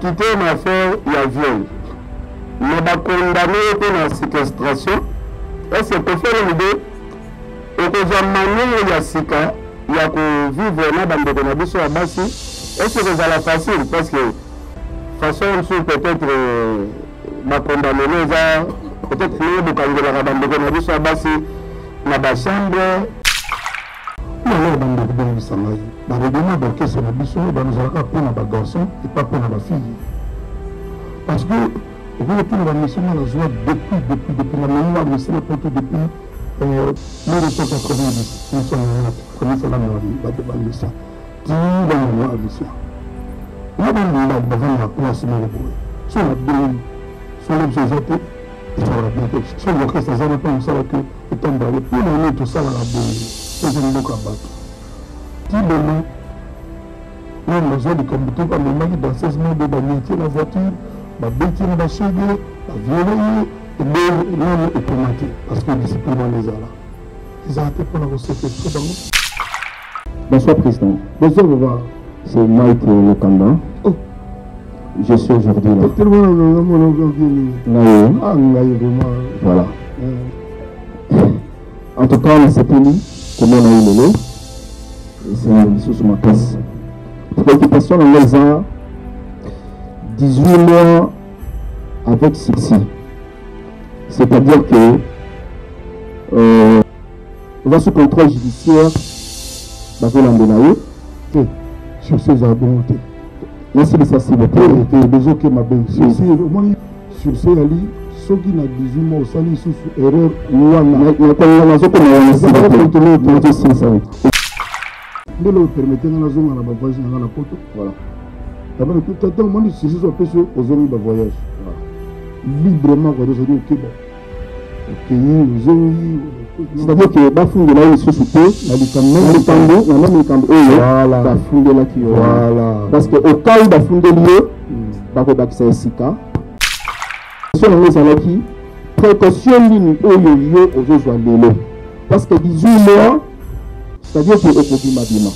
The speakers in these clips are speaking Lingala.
quitté une affaire, il y a viol. Mais va condamner pour la séquestration. Est-ce que peut faire l'idée? Et que j'ai manié il y a sika, il y a que vivre dans le Bénabé sur la base. Est-ce que c'est la facile? Parce que façon peut-être ma condamné peut-être que vous pouvez la bande de Bénabé sur la base dans la chambre. Il y a des gens qui sont là. Dans le domaine de l'orchestre, nous allons pas pour les garçons et pas pour les filles. Parce que vous retournez la mission à la joie depuis la mémoire, mais c'est depuis le retour 90. Nous sommes là, la mission. Qui est la mission? Nous avons devant la place, nous avons sur la bille, sur l'objet, et sur la bibliothèque. Sur l'orchestre, ça n'a pas un salaire que est tombé. Puis on est tout ça à la bille. C'est un beau combat. Qui demain, nous avons besoin de combattre par le mari dans 16 mois de métier la voiture. La bêtise va cheger, la violer, et l'homme est tomaté. Parce que discipline dans les là. Ils ont été pour la recette. Bonsoir, Président. Bonsoir, Baba. C'est Mike Lokanda. Oh. Je suis aujourd'hui là. Voilà. En tout cas, on s'est tenu comment on a eu le lot. C'est sur ma place. Préoccupation dans les ans. 18 mois avec ceci. C'est-à-dire que on va sous contrôle judiciaire dans l'Ambenaï. Sur ces arguments. Merci de ça, s'il vous plaît. Désolé que ma belle. Sur ces alliés, ceux qui n'ont 18 mois au salut sous erreur, mais le permettez dans la zone à la voyage dans la porte. Voilà. D'abord, tout à l'heure, moi, si je suis empêché aux zones de voyage, librement, quand je dis ok, bon. Ok, c'est-à-dire que Bafou de là, il se soupé, voilà. Bafou de là qui voilà. Parce que au cas où Bafou de lieu, Bafou d'accès à Sika, sur les alaki, précaution ligne au yo aux autres joies parce que 18 mois, c'est-à-dire que au profit mabima.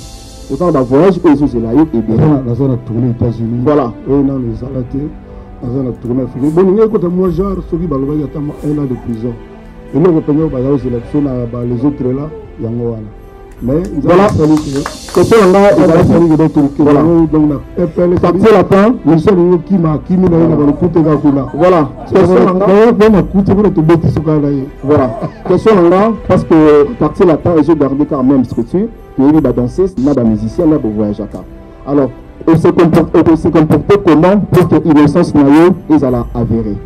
Autant d'un voyage et ils sont là et bien. La zone a tourné aux États-Unis. Voilà. Et dans les Alatés, la zone a tourné en Afrique. Bon, nous écoutons moi, genre, ceux qui ont 1 an de prison. Et nous, on sélection les autres là, il y a un mais voilà. C'est ça, on a fallu que d'autres. Voilà. Donc, partir la fin, le seul qui m'a voilà. Voilà. Question là, parce que partir la fin, ils ont gardé quand même structure. Il va danser, il y a des musiciens, il y a des voyageurs. Alors, on s'est comporté comment pour que l'innocence naïve ils allaient avérer.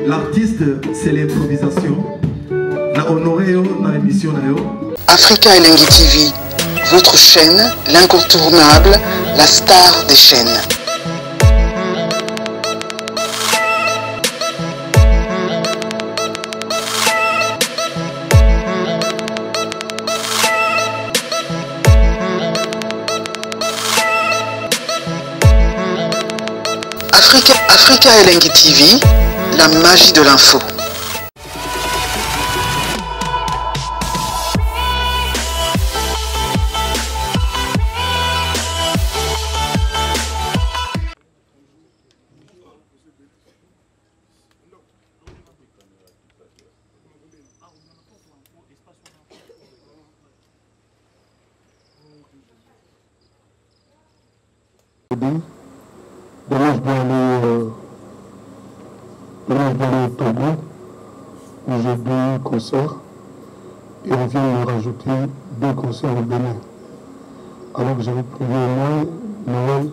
L'artiste, c'est l'improvisation. Na honoré dans l'émission. Africa Elengi TV, votre chaîne, l'incontournable, la star des chaînes. Africa Elengi TV, la magie de l'info. Demain, je dois aller au Togo, où j'ai 2 concerts, et on vient me rajouter 2 concerts au Bénin. Alors que j'avais prévu au moins Noël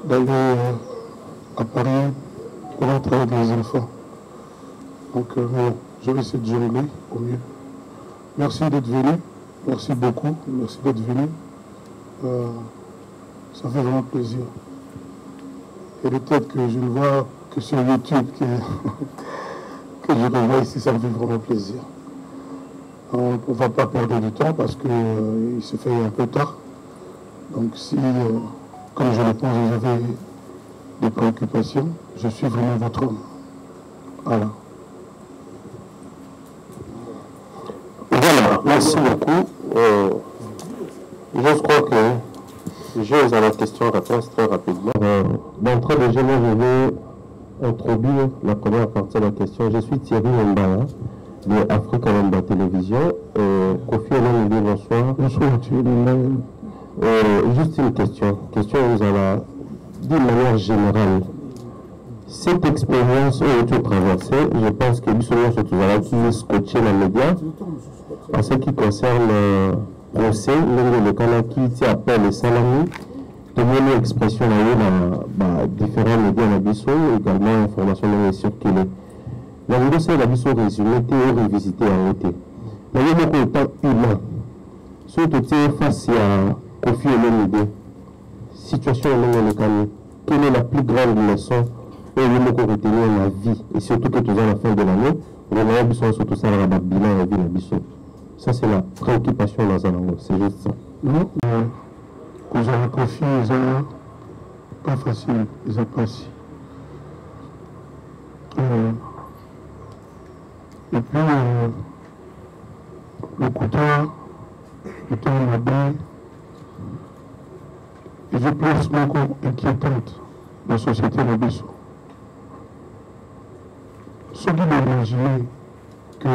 d'aller à Paris pour être avec les enfants. Donc, je vais essayer de jongler au mieux. Merci d'être venu. Merci beaucoup. Merci d'être venu. Ça fait vraiment plaisir. Et les têtes que je ne vois que sur YouTube, que je revois ici, ça me fait vraiment plaisir. On ne va pas perdre du temps parce qu'il se fait un peu tard. Donc si, comme je le pense, vous avez des préoccupations, je suis vraiment votre homme. Voilà. Voilà, merci beaucoup. Je crois que je vais à la question-réponse très rapidement. D'entrée de jeu, je vais introduire la première partie de la question. Je suis Thierry Mbaya de Africa Wamba Télévision. Kofi Olomide, bonsoir. Bonsoir Thierry. Juste une question. Question vous allez d'une manière générale. Cette expérience où tu as traversé, je pense que nous sommes surtout qui scotché dans les médias en ce qui concerne le procès, le canal qui appelle les salariés, de mener l'expression dans différents médias dans Bissau, également l'information dans les circulée. La vidéo c'est la Bissau résumé, et revisité en été. La vidéo étant humain, surtout face à Kofi Olomide, situation dans le canal, quelle est la plus grande leçon et le mot retenir la vie, et surtout que toujours à la fin de l'année, on a surtout ça dans le bilan de la vie. Ça, c'est la préoccupation dans un angle, c'est juste ça. Non, quand j'ai confié, ils ont pas facile, ils ont pas si. Et puis, le couteau, le temps m'a bien, et je pense encore inquiétante dans la société de Bissau. Ceux qui m'ont imaginé que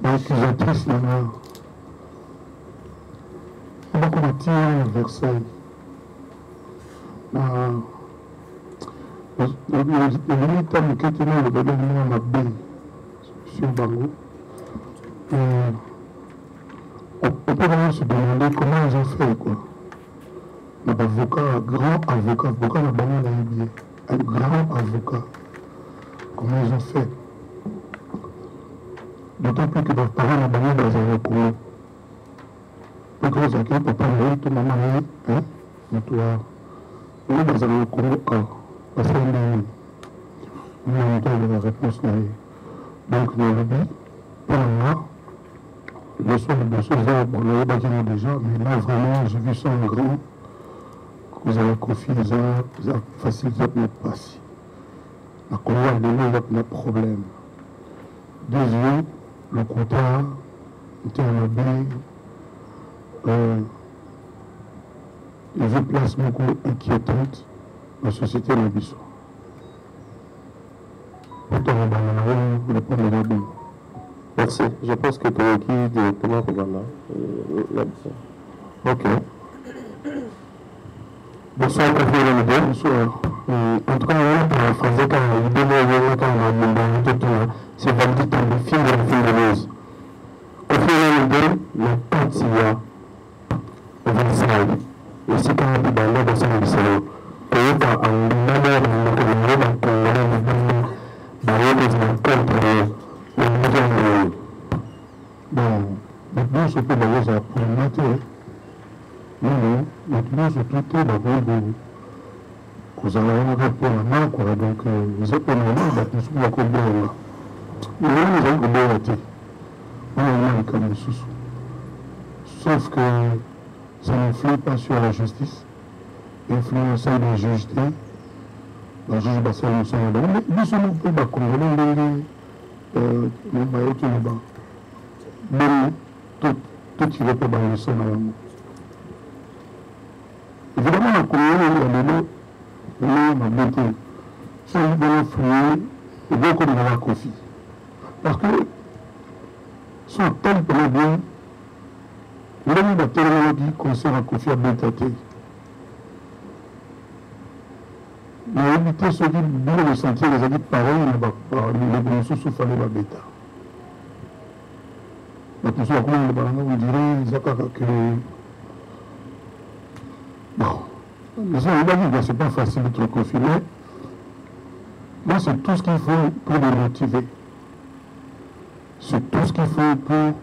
l'accusatrice là-bas, on va combattre à Versailles. Le militaire me quitte là, le bébé m'a bien sur Bango. On peut vraiment se demander comment ils ont fait, quoi. Un avocat, un grand avocat la banane a oublié. Un grand avocat. Comment ils ont fait? D'autant plus que leurs parents la banane dans un recours. Pour que les accueillent, papa, tout maman, hein? Mais toi, on est dans un recours, parce qu'on a la réponse là. Donc, dans le but, pour moi, le soir de ce jour, on l'avait bâti déjà, mais là, vraiment, j'ai vu ça en grand. Vous avez confié, vous avez facilité notre passe. La colère de nous, notre problème. Deuxième, le quota était en abîme. Il y a une place beaucoup inquiétante dans la société de Bissau. Pourtant, on va répondre à la. Merci. Je pense que tu es qui directement regarde là. Ok. Bonsoir, Kofi Olomide. Bonsoir. En tout cas, on a phrasé quand il y c'est validé dans le film de Rose. Kofi Olomide, la Tantia, au Versailles, et c'est quand même dans l'ordre de Saint-Bissau. Que vous avez un malheur dans le bon, maintenant, je peux d'ailleurs ça pour le matin. Non, maintenant, je peux tout d'abord vous allez avoir un rapport à main, quoi. Donc, vous êtes pas normal, nous sommes à Kobo. Nous avons Kobo à thé. On a un comme le sous. Sauf que ça n'influe pas sur la justice, influence sur la juge. La juge Bassel nous sommes là. Mais nous sommes un peu bas, Congolais, nous voyons tout le bas. Mais tout qui va pas dans le son à l'amour. Évidemment, la Congolais, il y a des mots, ma beauté. Si on veut fouiller, il faut qu'on ait la Kofi. Parce que son temps peut bien, l'homme de la technologie concerne la Kofi à Bétaté. Mais éviter ceux qui voulaient le sentir, les amis pareils, les bonus sous fallait la bêta. La personne, comment on dirait, ils ont que. Bon, Les gens, il a dit que c'est pas facile d'être confiné. Moi, c'est tout ce qu'il faut pour les motiver. C'est tout ce qu'il faut pour...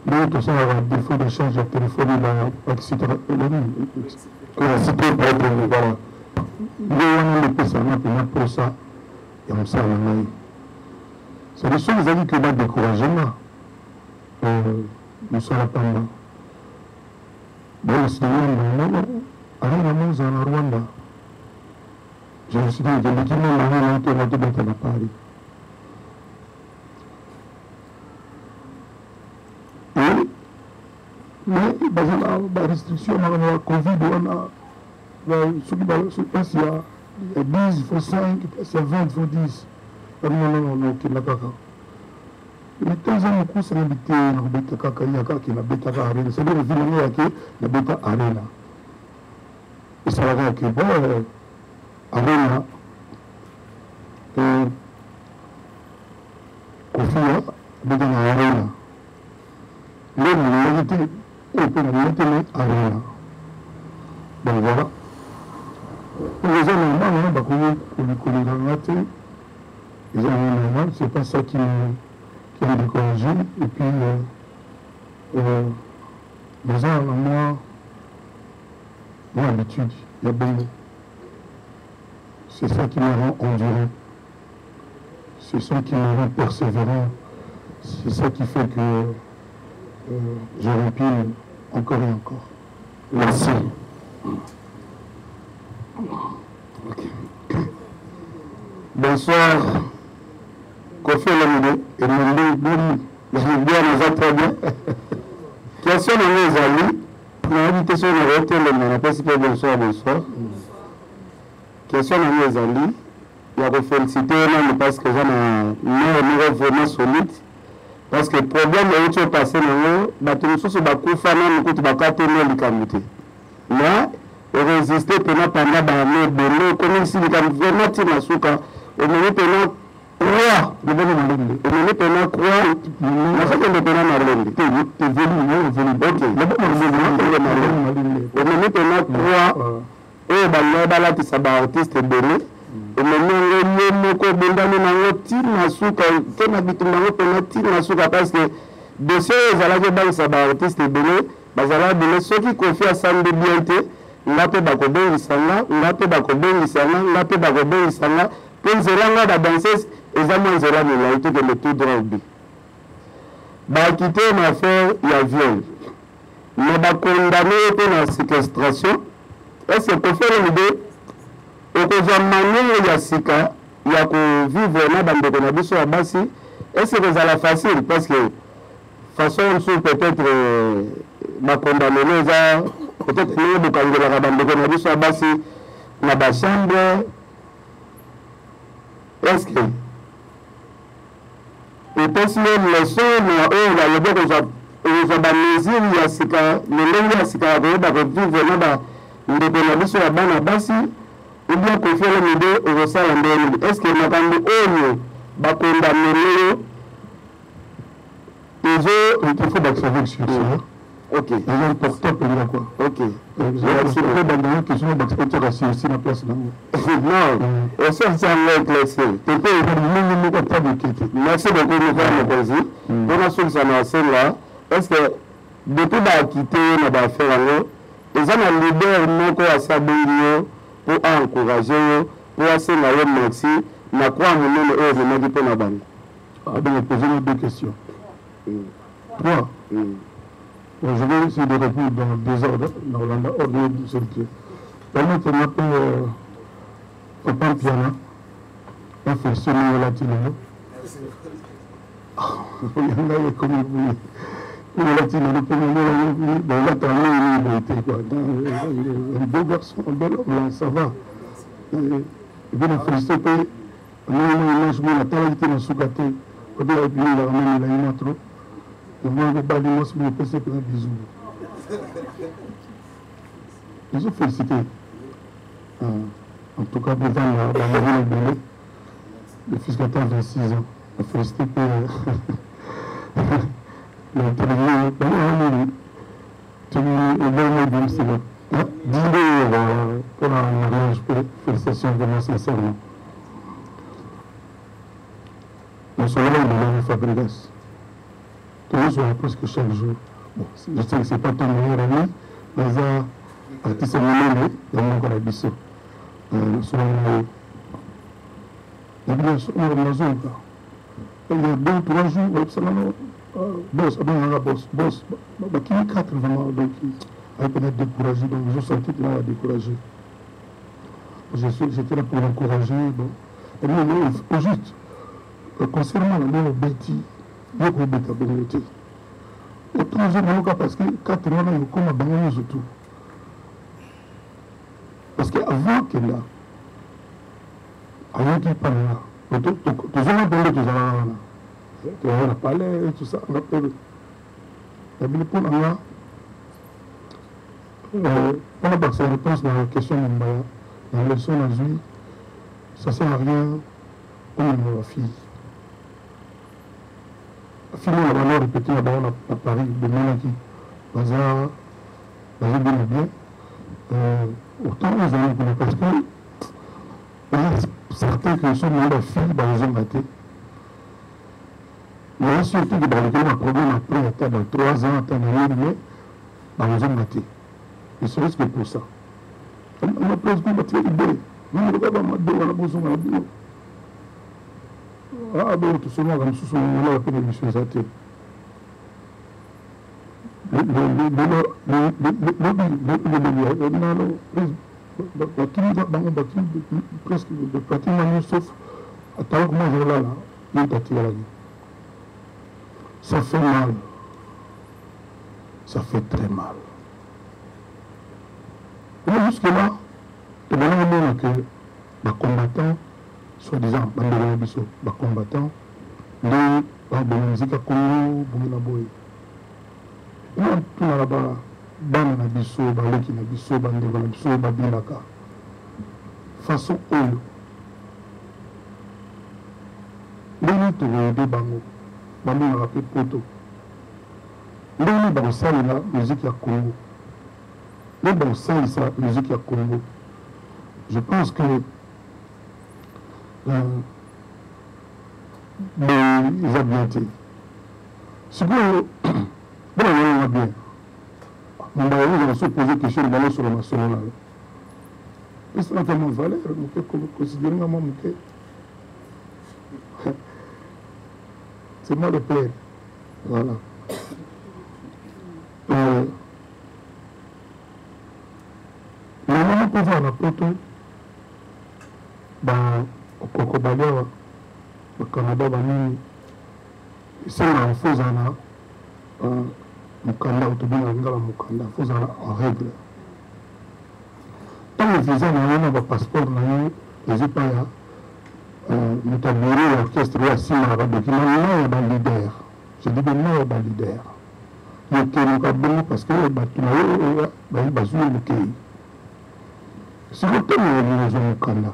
Nous, tout ça, avoir des défaut d'échange de téléphone, etc. C'est tout pour être... Voilà. Pour ça, et on s'en a. C'est des choses qui que va décourager là. Nous sommes pas là. Bon, c'est un en Rwanda. Je me suis dit que l'équipe n'a pas été à Paris. Et, mais, la restriction, la Covid, ceux qui passent, il y a 10, il faut 5, il y a 20, il faut 10. Non, qui n'a pas. Les 15 ans, beaucoup, c'est l'habité, l'habité Kakayaka, qui l'habite à Arena. C'est le vilain qui l'habite à Arena. Et ça va dire que, bon, Arena, Kofia, habite à Arena. L'homme, l'habité, on peut l'habiter à Arena. Donc voilà. Les gens normalement, c'est pas ça qui m'a découragé. Et puis, les gens, moi, l'habitude, il y a bien. C'est ça qui me rend endurant. C'est ça qui me rend persévérant. C'est ça qui fait que je remplis encore et encore. Merci. Bonsoir. Kofi Olomide et Moundi bien nous très bien. Question de mes amis. On a invité sur le hôtel, on a pas si bonsoir. Question de mes amis. Il y a que féliciter parce que j'ai un vraiment solide. Parce que le problème est que tu passé dans le choses sur Bakoufa, nous coûte Bakatenel du Kamouté. Mais résister pendant l'année de l'eau, comme si nous avons vraiment tiré la souka, au moment pendant croix, au moment pendant croix, on fait que pendant Marlène, tu es venu, ok, au moment pendant croix, et là, tu sais, artiste donné, au moment où on tire la souka, on habite pendant tir la souka, parce que de ces artistes donné, ceux qui confient à Sandé Bienté, ngape bakobongisanga ngape bakobongisanga mpe nzela nga badanseuse eza mwa nzela molai tokende tout droit obi bakite na affaire ya viol me bakondane mpe na séquestration ese kofele mide okozwa maniere ya sika ya kovivre na bandeko na biso ya basi ese kozala facile parce que façon mosusu peut-être bakondamene eza peut-être nous bokangelaka bandeko na biso ya basi na bachambre est-ce que epesi même leson na oyo balobi kozwa bamesure ya sika lolenge ya sika ya koyeba kovivre na bandeko na biso ya bana basi ou bien kofiele mide okosala ndeni est-ce que makambo oyo bakondamene il faut d'observer sur ça. Ok. Il y a un porteur pour dire quoi. Ok. C'est pas dans la question d'exploiter aussi la place là. Non. Et ça c'est un éclairci. Tu peux nous pas de merci beaucoup nous faire le plaisir. Pour la solution à celle-là, est-ce que depuis de quitter na affaire là, ils ont un leader non quoi ça pour encourager pour essayer la merci, na quoi nous le on dit pour na bande. Ah donc poser deux questions. Trois. Je vais essayer de répondre dans le désordre, dans l'ordre de celle-ci. Permettez-moi pour Papa Piana, un fonctionnaire latino. Il y en a comme vous voulez. Le latino, le premier, bon, là, t'as une été, quoi. Un beau garçon, un bel homme, ça va. Et bien, il faut stopper. Nous, on a talent dans ce gâteau. Quand on a pu la ramener, il a une autre. Ils ont félicité. En tout cas, devant la ville de le fils qui a 26 ans. Il a félicité pour le télévision. Dis-le pour un mariage, félicitations vraiment sincèrement. Nous sommes là de Fabregas. Toujours sur la presque chaque jour. Bon, je sais que ce n'est pas ton meilleur ami, mais ça, artiste amélioré, il y a encore la biseau. Nous sommes là. Il y a bien sûr, on a besoin. Il y a 2 ou 3 jours, boss, boss, qui est 4 vraiment, donc il peut être découragé, donc je sentais qu'il m'a découragé. J'étais là pour l'encourager. Bon. Et non, au juste, concernant la mère Betty, il y a un peu de beauté. Autant je ne sais parce que 4 mois, il y a comme un banane surtout. Parce qu'avant qu'il y ait là, avant qu'il parle là, tout ça, on a parlé, tout ça, on a parlé. Il y a pour là, on a passé la réponse dans la question de Mbaya. Dans la leçon, on a dit, ça ne sert à rien, on est la fille. La fille, on a répété là-bas à Paris, de Mélanie, Bazar, bien bien. Autant les amis, parce que certains qui sont dans la fille, ils ont raté. Mais surtout que dans le problème après, dans 3 ans, dans ils ont raté. Et c'est risque pour ça. On a presque battu l'idée. Non, le gars va m'aider, on a besoin de la bio. Ah, bon, tout seulement, comme sous son nom, on a appelé M. Zate. Presque de pratiquement sauf à tant que moi je là, il est attiré la vie. Ça fait mal. Ça fait très mal. Et jusque-là, le moment que les combattants, soi-disant, les combattants, les musique à Congo, Boumina Boy. Nous, tout là-bas, banana biso, baleki na biso, bandeko na biso, babinaka. Façon oyo. Ndenge tokoyede bango, bambonaka mpe poto. Ndenge bakosalela musique ya Congo. Ndenge bakosalisa musique ya Congo. Je pense que ils ont bien été. C'est bon, on a bien. On va se poser question de sur la nationale. Et c'est notamment valeur, on peut considérer un moment que c'est moi le père. Voilà. Maintenant, pour voir la photo, au Cocobalia, au Canada, c'est un faux ana. Mukanda autobina ngala mukanda fozala en règle. Tant le visa n'a pas passeport n'a pas pas ya mutabiri orchestre ya sima ba document na ba leader. Je dis bien na ba leader. Le keno ka bon parce que ba tunayo ba zulu le kei. Si vous tenez les gens mukanda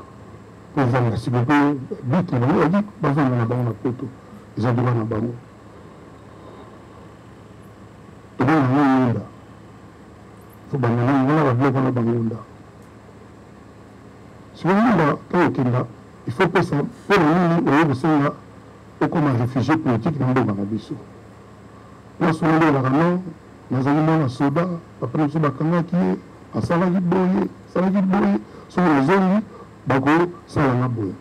pour voir si vous pouvez vite on dit ba zulu na ba na poto. Ils ont droit na ba. Il faut que ça, pour nous, comme un réfugié politique, nous devons aller. Nous sommes là, nous avons un soda, après nous sommes à Salagi Boye, sur les zones, Bago, Salana Boye.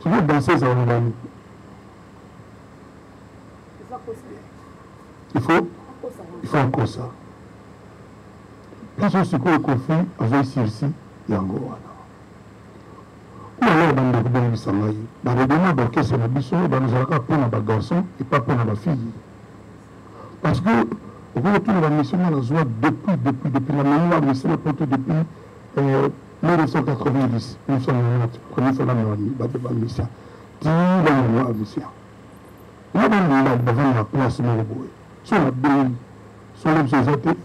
Tu veux danser ça, on va nous. Il faut encore ça. Plus on se trouve au conflit avec Sirsi et Angola. Où alors dans le gouvernement de Sangaï, dans le gouvernement d'orchestre, nous allons pour les garçons et pas pour les filles. Parce que, au retour de la mission, on a joué depuis la même mission, depuis 1990, 1990, première fois la mission. 10 ans la mission. On a devant la place de Moroboé. Sur la belle, sur les sociétés,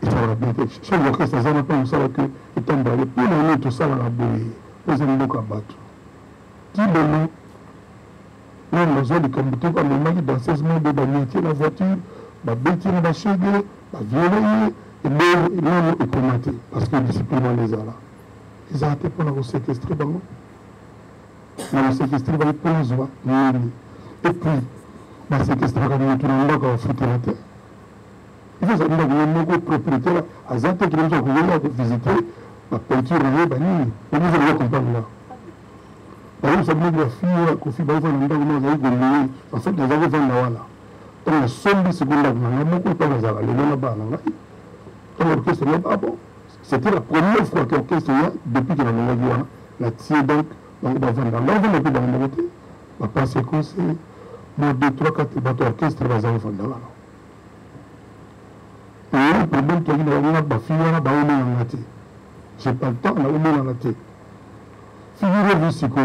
et ça va bien être. Chaque orchestre, ça n'a pas un salaire que est tombé. Pour l'année, tout ça va la bouée. Pour les animaux à battre. Qui demain, on a besoin de combattre comme le mari dans 16 mois de métier, la voiture, la bêtise, la chégue, la violer, non commenté parce que discipline les a là. Ils ont été pour nous séquestrer, nous séquestrer pour nous voir. Et puis, nous séquestrer comme nous tournons là quand on fout la terre. Il faut savoir que nous avons propriété là, à Zante qui nous ont visité la peinture, nous avons comprendre là. Par exemple, ça veut dire que la fille, Kofi Baïfa, nous avons en fait, nous avons fait là. Donc, la seule seconde là, nous avons beaucoup de temps à là. L'orchestre, ah bon, c'était la première fois que l'orchestre, depuis que la tire donc, on va vendre. Là, on va mettre dans le côté. On va penser que c'est moi, 2, 3, 4 bateaux orchestre, on va vendre là. Et le problème, c'est que nous avons ma fille, on a la tête. Je n'ai pas le temps, on a la tête. Figurez-vous si que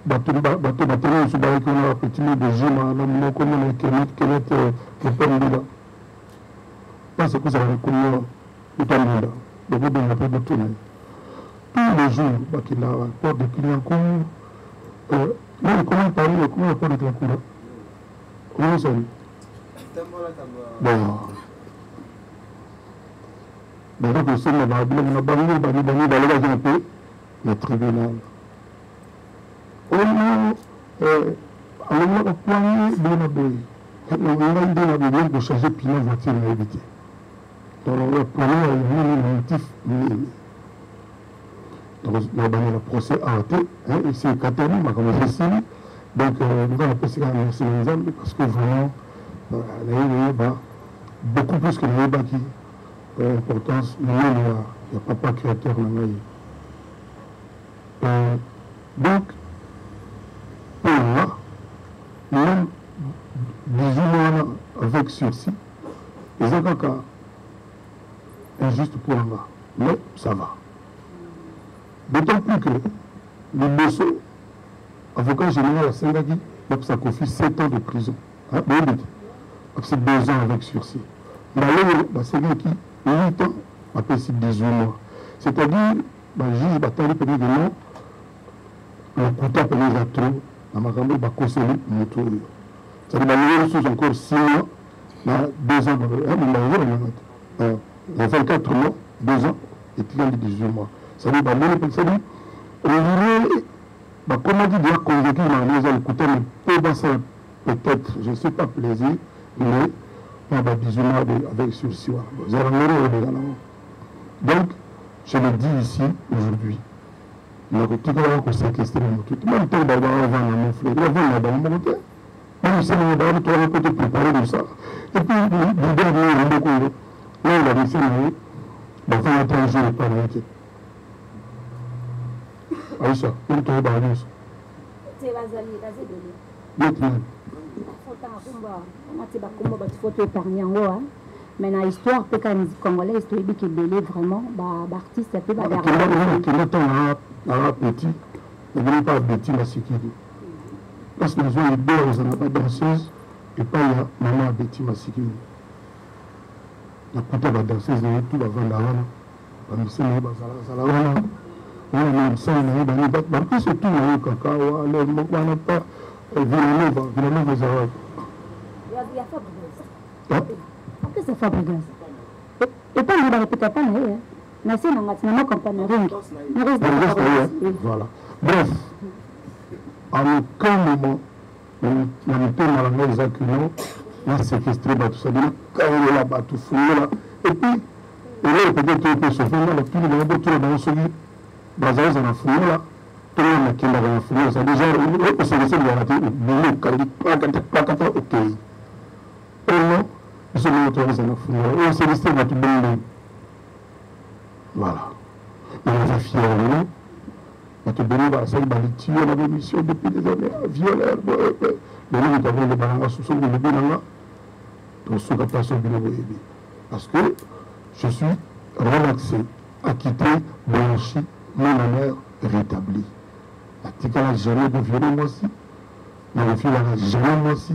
bateau, on se barre qu'on a un petit mot de gym, on a un comment on a le père de là. Parce que ça va être comme le temps de là. Donc, on va pas tourner. Tous les jours, il a un port de clients court. Là, comment parler, comment le port de clients court? Comment ça dit? Bon. Donc, on sait, on a banni le tribunal. On a poigné de la boue. On a besoin de changer de voiture à éviter. Donc, on a poigné un motif. Donc, on a banni le procès arrêté. Ici, au Qatar, on a commencé ici. Donc, nous avons passé à merci les hommes parce que vraiment, beaucoup plus que les bâtis. L'importance, il y a papa créateur dans la donc, pour moi, même 18 mois avec sursis, les avocats injuste pour moi, mais ça va. D'autant plus que le Bosso, avocat général à Sengagi, ça confie 7 ans de prison. C'est 2 ans avec sursis. Mais là, Sengagi, 8 ans, après c'est 18 mois. C'est-à-dire, le juge Batali peut dire non, le couteau peut dire trop, dans ma campagne, il va conseiller le tour. C'est-à-dire, les choses encore 6 mois, 2 ans, il y a 24 mois, 2 ans, et puis il y a 18 mois. C'est-à-dire, comment dire, il y a convaincu le couteau, mais peut-être, je ne sais pas plaisir, mais il y a 18 mois avec sursis. Donc, je le dis ici, aujourd'hui, nous avons séquestré tout. Même temps, on va vendre mon frère, on va vendre mon côté. Même si on va côté préparer tout ça. Et puis, nous devons beaucoup. Là, on a dit, on va faire un jour par l'inquiète. Aïcha, on te va aller. C'est la zali, la zédoli. Maintenant. Mais dans l'histoire, peut-être les Congolais, l'histoire qui est belé vraiment, l'artiste, c'est peu derrière. Qui est petit, ne venez pas petit la sécurité. Parce que nous avons deux, on n'a pas danseuse, et pas il y a maman petit ma sécurité. La côté de la danseuse, il y a tout avant la rana. La mission, il y a la rana. On a même ça, on a eu dans les bacs. Mais puis surtout, il y a eu cacao, on n'a pas Villanova, il y a Fabrice. Qu'est-ce que c'est Fabrice? Et pas nous répéter pas, mais c'est dans ma compagnie. Voilà. Bref, en aucun moment, on a été dans la maison acculée, on a séquestré tout ça, on a carré là-bas, tout fouillé là. Et puis, là, peut-être qu'il peut se faire, là, puis il va y avoir tout le monde sur lui. Dans un on a fouillé là, tout le monde qui l'a fouillé, ça déjà, on s'est laissé de rater, on a ok. Et non, ils sont autorisés à fouiller, on s'est laissé dans tout le monde. Voilà. On est fiers de nous. On te donne la salle de on a des missions depuis des années, violeurs. Mais nous avons des balances sous son bébé là. Donc, sous la place du bébé. Parce que je suis relaxé, acquitté, blanchi, mon honneur rétabli. La tika n'a jamais violé moi aussi. La refus n'a jamais moi aussi.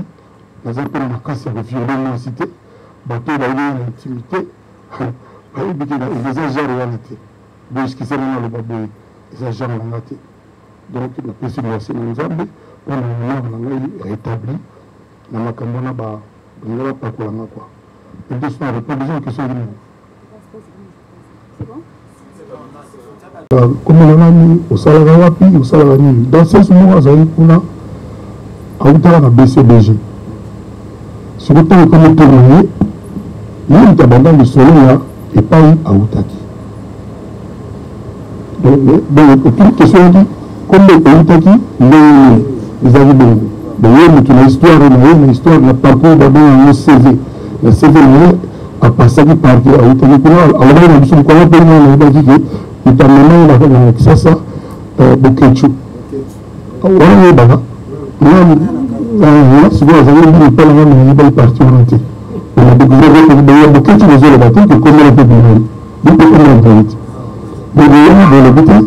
Les appels de casse a violé moi aussi. Bateau a eu une intimité. Il exagère en réalité. Donc, ce qui s'est dans le babou, il exagère en réalité. Donc, la possible de la Nzambe, on a rétabli. On a comme on a pas quoi. Et deux fois, il y a des gens qui sont venus. Comme on a mis au salaire rapide, au salaire nul. Dans ce moment, vous avez un BCBG. Ce que vous avez comme témoigné, il y a un abandon de soleil et pas à Outaki. Donc, aucune question dit, comme les Outaki, les avez bon. Donc, il y a une histoire, le parcours d'abord un CV. Le CV a passé par Outaki. Alors, nous avons dit notamment avec ça Bokechu. Voilà, baba. Là, souvent, vous avez dit pas la même partie orientée. On a découvert que Bokechu les autres bâtiments que comme on peut dire. Donc, on a dit. Donc, il y a dans le bouton.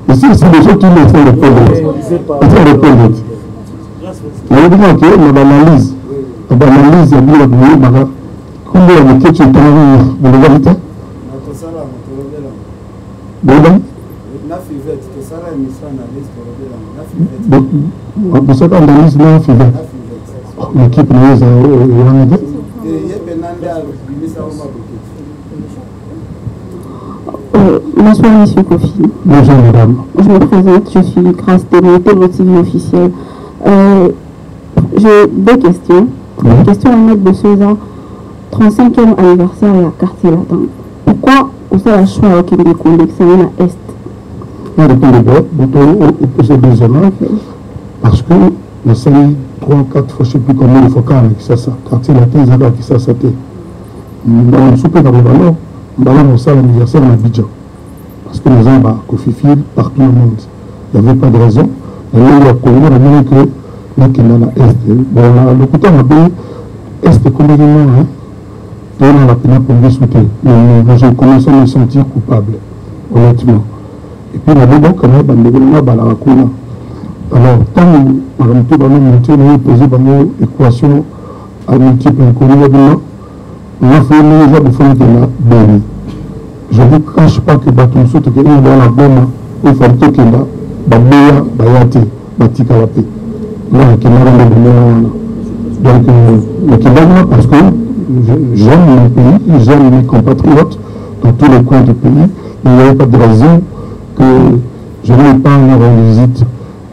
Ici, c'est des gens qui me font répondre. Ils font répondre. Il y a des gens qui ont l'analyse. L'analyse, il y a bien la bouille, combien de Bokechu est en vérité? L'équipe bonsoir, monsieur Kofi. Bonjour, madame. Je me présente, je suis Grâce Témoté, votre civil officiel. J'ai deux questions. La question à mettre de Souza, 35e anniversaire et à quartier latin. Pourquoi vous avez le choix de la connexion à Est? Il répond de droite, opposé deuxièmement, parce que la série 3 ou 4 fois, je ne sais plus combien de fois avec ça, quartier latin, ils avaient ça, c'était. Dans le souper dans le ballon, on s'est l'anniversaire en Abidjan. Parce que nous avons Kofifil partout dans le monde. Il n'y avait pas de raison. Et là, il y a Congo, on a dit que là, qu'il y a Est. Bon, le côté, on a dit Est complètement, hein. On a la peine pour me soutenir. Mais je commence à me sentir coupable, honnêtement. Et puis, on a dit quand même, on a alors, tant que on a posé une équation à multiples inconnues, on a fait une déjà de fond de la bonne. Je ne vous cache pas que Batum Soto, qui est dans la bonne, il faut que Baboya, Bayate, Batika Lapé. Là, qui m'a rendu de donc, le Québec, parce que j'aime mon pays, j'aime mes compatriotes dans tous les coins du pays. Il n'y avait pas de raison que je n'ai pas en visite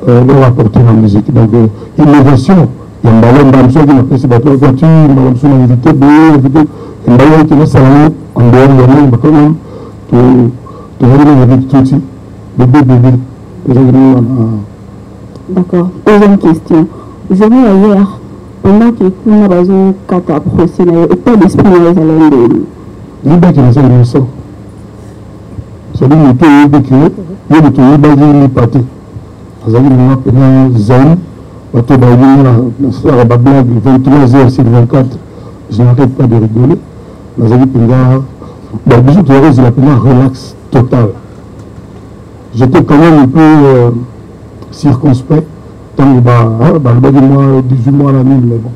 leur apporter la musique. Donc, innovation. Il y a un ballon d'ambition qui m'a fait ces bateaux de voiture, il m'a invité, un ballon qui m'a salé, en dehors de moi, il m'a quand même tout avec tout petit, bébé. D'accord. Deuxième question. Je vais hier, pendant que nous avons 4 procès, et pas d'esprit dans les allées de. Il y a qui nous a mis ça. C'est-à-dire que il y a des tours qui pâté. Parce que nous avons zen, bateau la blague 23h sur 24, je n'arrête pas de rigoler. Nous avons dit bisous de rose, il a pris un relax total. J'étais quand même un peu circonspect. Tant que moi 18 mois à la nuit, mais bon.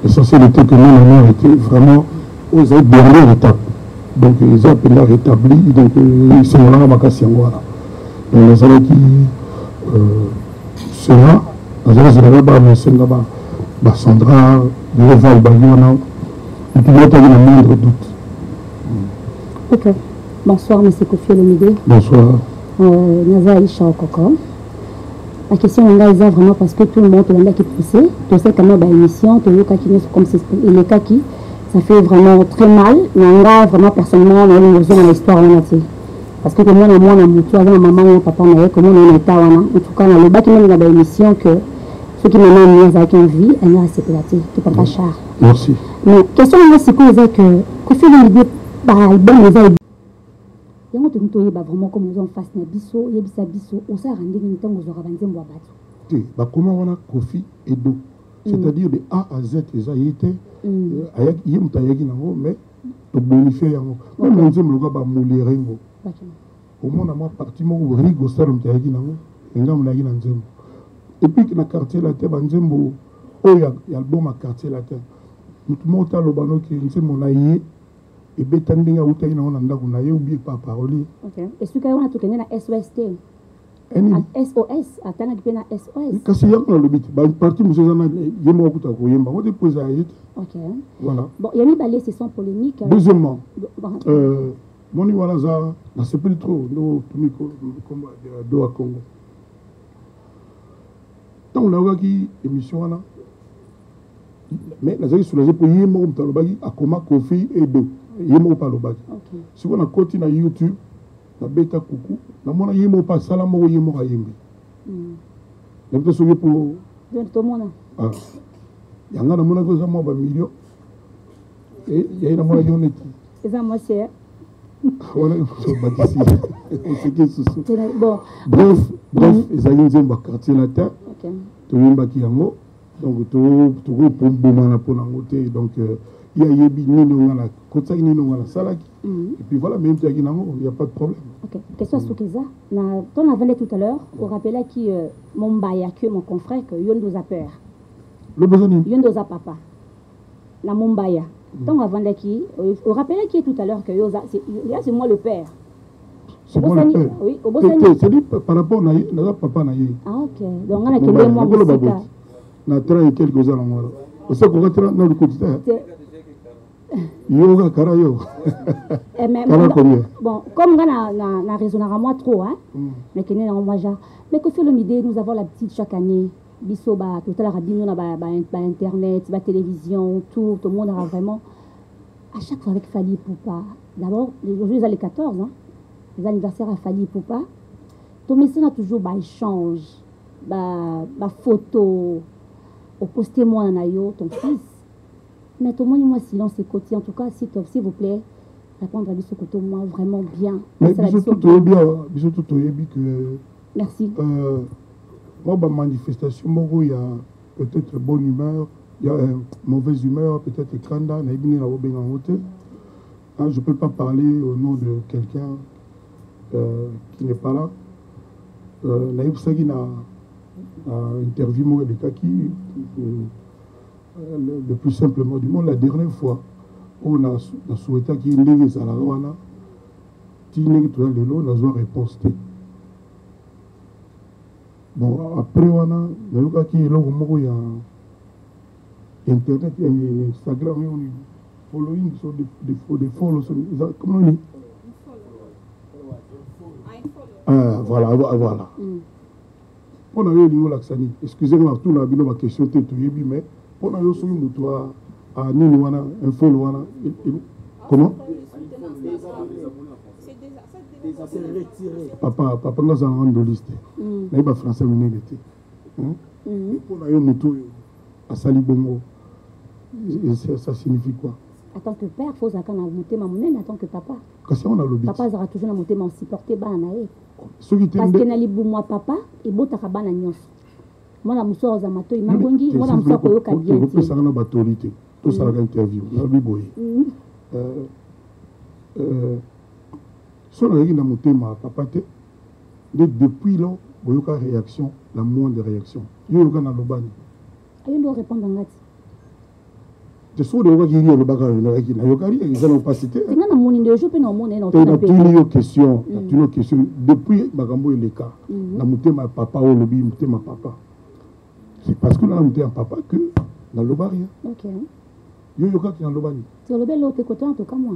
L'essentiel était que nous avons été vraiment aux dernières étapes. Donc ils ont appelé rétabli, donc ils sont là à Makasiangwara. Donc les gens qui sera, les gens là-bas, mais c'est là-bas, Sandra, Leval, Bagwana, et puis là, il y a le moindre doute. Ok. Bonsoir, M. Kofi Olomide. Bonsoir. Naza Isha Okoko. La question est vraiment parce que tout le monde est là qui poussait. Tu sais comment l'émission, tu vois comme c'est le cas qui, ça fait vraiment très mal. Mais on a vraiment personnellement on besoin de l'histoire parce que moi, tu as maman, mon papa, comment on est en tout cas, on a le bas qui mène dans l'émission que ceux qui m'ont mis avec une vie, elle a sécurité, tu peux pas cher. Merci. Mais question c'est que Kofi Olomide, album les a yango toyeba vraiment comme nous en face na biso yebisa biso osa rendre ni tango zo rabanze mwa bato comment on a Kofi Edo c'est-à-dire de A à Z les a été ayaki yemta yaki nango mais to bonifier yango même nzembo ko ba molere ngo au moins na partie mo rigo sarum yaki nango ngam na yaki na nzembo et puis na quartier la terre nzembo oya ya album à quartier la terre mutu mo ta lobano ki nzembo na yé et bétandinga utaina on anda kuna ye oublié pas parole. OK. Et ce qu'on a tout connaît na SOST. SOS atanga pena SOS kasi yango na lobby ba parti monsieur zana yemo kuta ko yemba on dépose à it. OK. Voilà. Bon, il y a mis balé c'est sans polémique. Deuxièmement, moni wala za na c'est plus trop no tumiko combat do à Congo. Tant la waki émission là. Mais la zaki soulagé pour yemo kuta lobaki akoma Kofi et do yemo pa lobaki. OK. Si on a continué na YouTube na beta kuku na mona yemo pa sala mo yemo ka yembi. Na beta soye pour tout le monde. Ah. Yanga na mona ko za mo ba million. Et il y a une mona yoneti. C'est ça moi cher. Voilà, so bâtisse. C'est que sous. Bon. Bref, ils ont une quartier la terre. OK. Tout le monde qui yango. Donc tout pour bomana pour nangote donc il y a yebi ni ngala kotsa ni ngala salaki. Et puis voilà même il y a pas de problème. OK. Question sur Keza. Na ton avait tout à l'heure, on rappelait qui Mombaya que mon confrère que Yondo a peur. Le besoin Yondo a papa. La Mombaya. Donc avant qui on rappelait qui tout à l'heure que c'est moi le père. C'est moi le père. Oui, au Bosanie. C'est dit par rapport à papa na yé. Ah OK. Donc on a que moi Mosika. Na 30 et quelques ans ngora. On sait qu'on va 30 dans le quotidien. Yoga karayo. Bon, comme on a raisonné à moi trop, hein, mais qui n'est pas moi déjà. Mais que fait le midi, nous avons la petite chaque année. Bisoba, tout à l'heure, on a internet, la télévision, tout le monde a vraiment. À chaque fois avec Fali Poupa. D'abord, aujourd'hui, les 14, hein, les anniversaires à Fali Poupa. Ton message a toujours un échange, une photo, au poste-moi en ayo, ton fils. Mais tout le monde, moi, silence et côté. En tout cas, s'il vous plaît, répondre à Bissot Koto, moi, vraiment bien. Mais Bissot tout bien que. Merci. Moi, ma manifestation, il y a peut-être bonne humeur, il y a mauvaise humeur, peut-être Kranda, je ne peux pas parler au nom de quelqu'un qui n'est pas là. Naïb Sagui a interviewé des cas qui. Le plus simplement du monde, la dernière fois, on a souhaité qu'il y ait une salaire, on a réponse. Bon, après, on a il y a Internet, il y a Instagram, il y a following, des follow, comment on dit? Voilà. On a eu une laxanie. Excusez-moi, tout le monde a question, mais on a eu un follow. Comment? Papa, nous avons une liste. Nous avons français. On a eu un à Salibongo. Ça signifie quoi? En tant que père, il faut qu'on a monté ma monnaie en tant que papa. On a le papa aura toujours monté mon supporté banae. Parce que nali moi papa et bota bana nyos. Moi la muso za mato imangongi, moi la muso ko yoka bien. Vous ça na autorité. Tout ça la interview. Na biboyi. Sur le monté ma papa te depuis là, boyoka réaction, la moindre réaction. Yo yoka na lobani. Ayo ndo répondre ngati. Je suis de voir qu'il y a le bagage na yokari ils ont pas cité. Tinga na moni ndo jope na moni na tuna question, tuna question depuis makambo le cas. Na monté ma papa au lobby monté ma papa. C'est parce que là monté un papa que na lobari. OK. Yo yoka ki na lobani. Sur le bel l'autre côté en tout cas moi.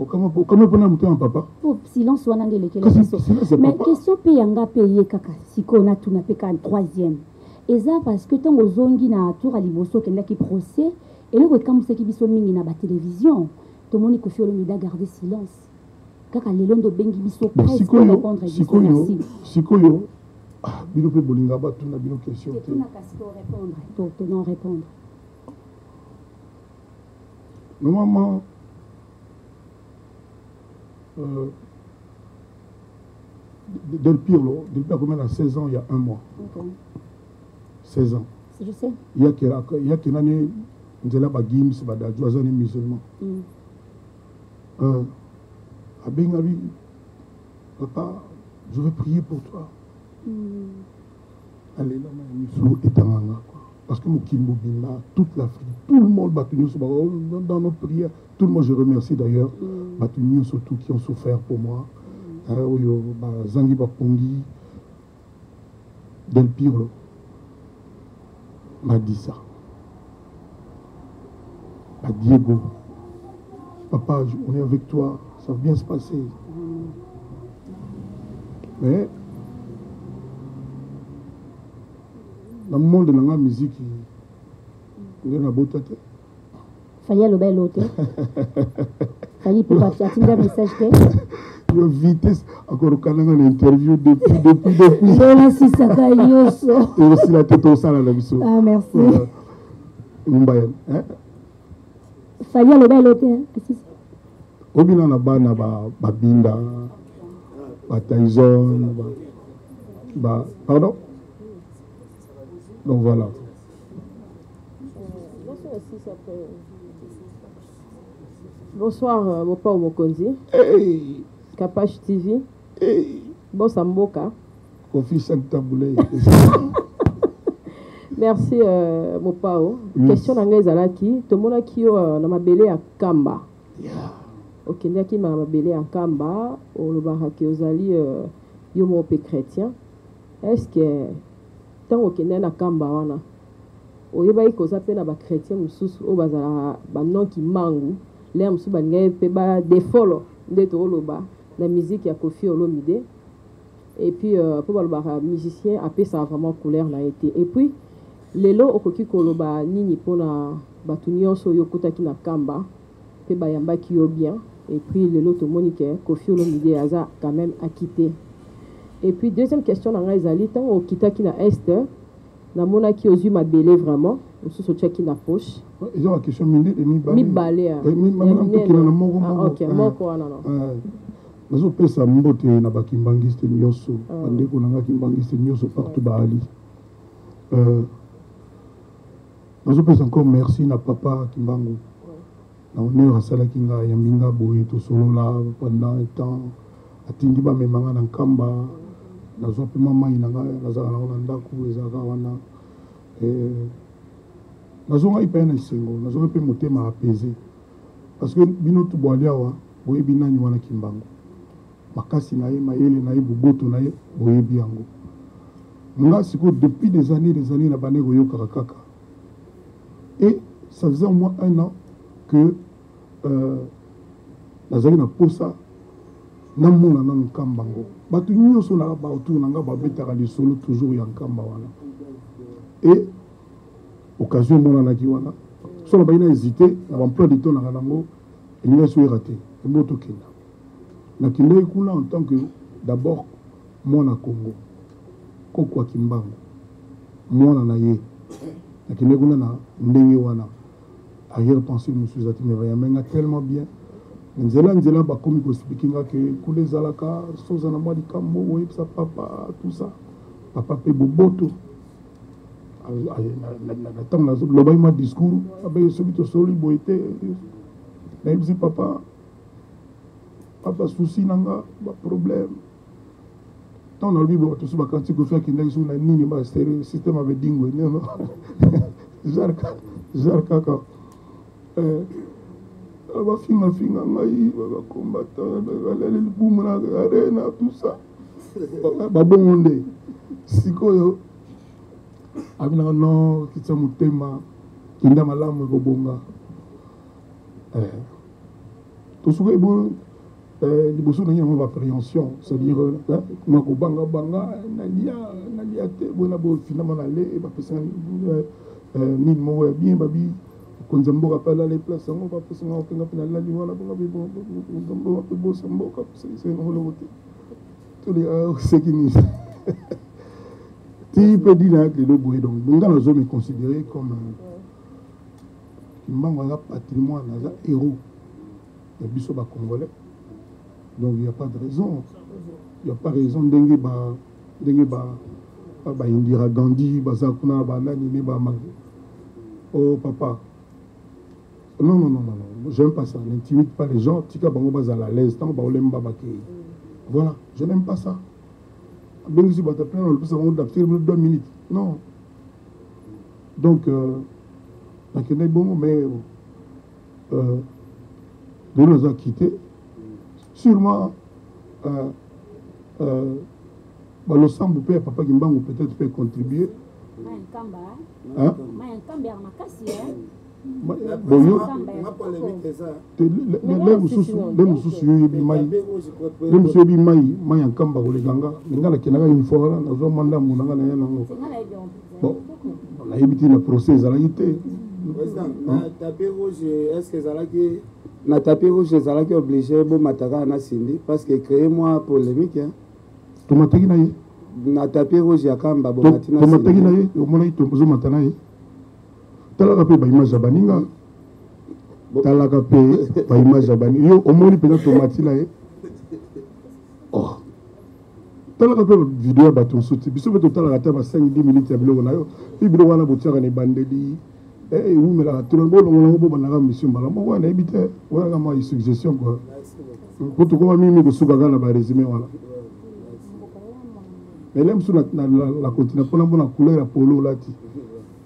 Comment pour monter un papa? Silence wana ngele kele. Mais question pe yanga payer kaka sikona tuna pe ka troisième. Et ça parce que tant aux zongi na tour à liboso kenda qui procès et le comme ce qui biso mingi na ba télévision tout le monde ko fiolo mida garder silence kaka lelo ndo bengi biso presque répondre sikoyo ah bino pe bolinga ba tuna bino question te tuna kasiko répondre to non répondre normalement Del Pirlo, a combien à 16 ans il y a un mois. Okay. 16 ans. Je sais. Il y a qu'une année, nous avons des games, des années musulmans. Abengabi, papa, je vais prier pour toi. Allez là, parce que toute l'Afrique, tout le monde dans nos prières, tout le monde, je remercie d'ailleurs, surtout qui ont souffert pour moi. oyo bazangi bapongi Del Pirlo m'a dit ça. Diego, papa, on est avec toi, ça va bien se passer. Mais dans le monde de la musique, il y a une beauté. Fallait le bel hôtel. Fallait pour partir un message. Il y a vitesse, encore au Canada, une interview depuis. Et aussi la tête au sein à la mission. Ah, merci. Hein? Fallait le bel hôtel. Au bilan, là-bas, Binda, Tyson, pardon? Donc voilà. Bonsoir, mon père Mokonzi. Hey. Kapash TV. Hey. Bossa Mboka. Kofi Sanktaboulé. Merci, mon père. Question d'anglais Zalaki. Tout le monde qui a mabélé à Kamba. Ok, il y a qui m'a mabélé à Kamba. Au Lobaraki Ozali, yomo pe chrétien. Est-ce que tant que n'est na Kamba wana? Oyeba iko zape na ba chrétien mususu o bazala ba non qui mangu. Les mususu ba ngai pe ba defolo ndeto loba la musique ya Koffi Olomide. Et puis pour le musicien après ça a vraiment couleur na été. Et puis lelo okoki koloba nini pona batu nyonso yokutaki na Kamba pe bayamba ki yo bien. Et puis lelo to monique Koffi Olomide aza quand même acquitté. Et puis deuxième question na ngai zali tant okitaki na est na mona qui osu ma belé vraiment ou sous ce qui na poche. Ils ont la question minute et mi balé. OK, moko non. Nazo pesa mbote na bakimbangiste nyoso bandeko na kimbangiste nyoso partout baali. Nazo pesa encore merci na papa Kimbangu. Na honneur asala kinga ya mbinga boye to solo là pendant un temps atindi ba memanga na Kamba. Nazo pe mama inanga nazala na ndako ezaka wana nazo ngai pe na sengo nazo pe motema apaisé parce que bino tu boalia wa boye binani wana Kimbangu makasi na ye mayele na ye buboto na ye boye biango nga siko depuis des années na baneko yo kaka et ça faisait au moins 1 an que nazali na posa na mona na Kambango batu nyonso na ba autour nanga ba betaka lisolo toujours ya Kamba wana et occasion mona na ki wana so na baina hésiter na emploi de temps na nango il n'y a pas raté et moto kenda na kinde kuna en tant que d'abord mona Congo kokwa Kimbango mona na ye na kinde kuna na ndenge wana ailleurs penser monsieur Zati mais vraiment tellement bien nzela bakomi ko speakinga que kule zalaka soza na mwa likambo oye sa papa tout ça papa pe boboto na tam na loba ma discours abe sobito soli boite na ibzi papa souci nanga ba problème tant na bibo to suba kanti ko faire kinda isu na nini ba stere système ave dingwe non zarka ka ba finga ngai ba combattant ba le boum na arena tout ça ba bonde sikoyo abina no kitsa mutema kinda malamu ko bonga to suko ibo liboso na nyama ba appréhension c'est-à-dire na ko banga na lia te bona bo finalement aller ba pesa ni mo bien babi konzambo kapala les places on va passer en tenga pena la liwana bonga bon konzambo pe bo sambo kap c'est no lo wote to les c'est qui ni tu peux dire que le boy donc bonga na zo me considérer comme Kimbangu a patrimoine na héros et biso ba congolais donc il y a pas de raison dengue ba Indira Gandhi bazakuna ba nani ne ba oh papa non, j'aime pas ça. N'intimide pas les gens. Tika bango bazala à l'aise. Tant baolem babake. Voilà, je n'aime pas ça. Ben si bata plein, on le peut savoir d'absir 2 minutes. Non. Donc, donc il est bon, mais de nous a quittés. Sûrement, Balosambo peut papa Kimbango peut-être peut contribuer. Hein? Boyo le mususu yobi mai mai ankamba oleganga ngala kenaka une fois na zo manda munanga na yango bon la yebiti na procès ala yité na tapis rouge est-ce que zalaki na tapis rouge zalaki obligé bo mataka na sindi parce que créer moi polémique hein tomataki na ye na tapis rouge ya kamba bo matina tomataki na ye o mona ito zo matana ye talaka pe ba image ya baninga talaka pe ba image ya baninga yo omoni pe tomati la ye oh talaka pe vidéo ya bato nsuti biso pe totalaka ta ba 5-10 minutes ya biloko na yo pe biloko wana botiaka ni bandeli wumelaka tolongo bo banaka mission mbala moko wana yebi te wana kama suggestion quoi po tokoma mimi kosukaka na barésumé wana mais lem so la continue mpona couleur ya polo olati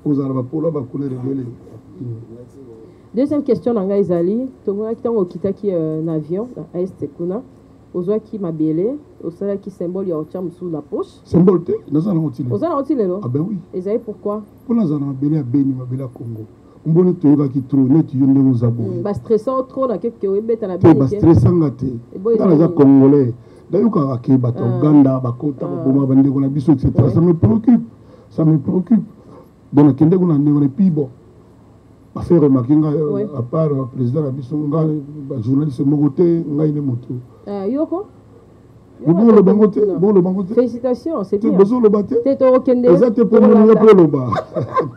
ozala bapolo bacouleur ebele. Deuxième question nanga ezali tomonaki ntango okitaki na avion na este kuna ozwaki mabele osalaki symbole ya otia mosusu na poche symbole te naza nango ti lelo oza nango ti lelo ah ben oui ezali pourquoi mpo naza na mabele ya beni mabele ya congo omboni toyokaki trop neti yo ndenge oza boye bastressant trop na keke oyebeta na te bastressanga te nga naza congolais dayokaka ke bato uganda bakota baboma bandeko na biso etc ça me préoccupe donc nakende kuna ndeko na epuis bon bafaire remarke nga à part président na biso nga bajournaliste moko te ngai ne moto yoko bon le bango te félicitations c'est bien bozo le baté te to okende exact pour nous pour le bas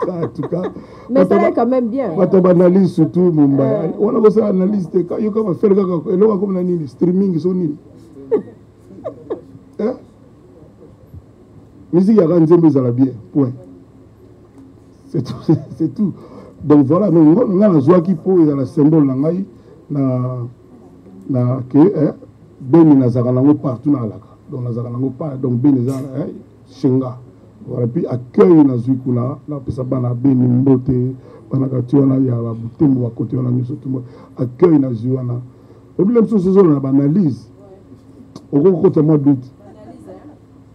en tout cas mais ça est quand même bien bato banalise surtout Mumbai on a aussi analyse te yo ka faire kaka eloko comme na nini streaming so nini hein musique ya nzembo ezala bien point c'est tout donc voilà nous nga na zwaki po ezala symbole na ngai na ke beni nazaka nango partout na alaka donc nazaka nango pas donc beni eza shenga voilà puis accueil nazwi kuna napesa bana beni mbote bana kati wana ya babutembo bakote wana nyonso tout accueil nazwi wana obile mosusu ozolola na baanalyse okokota mwa doute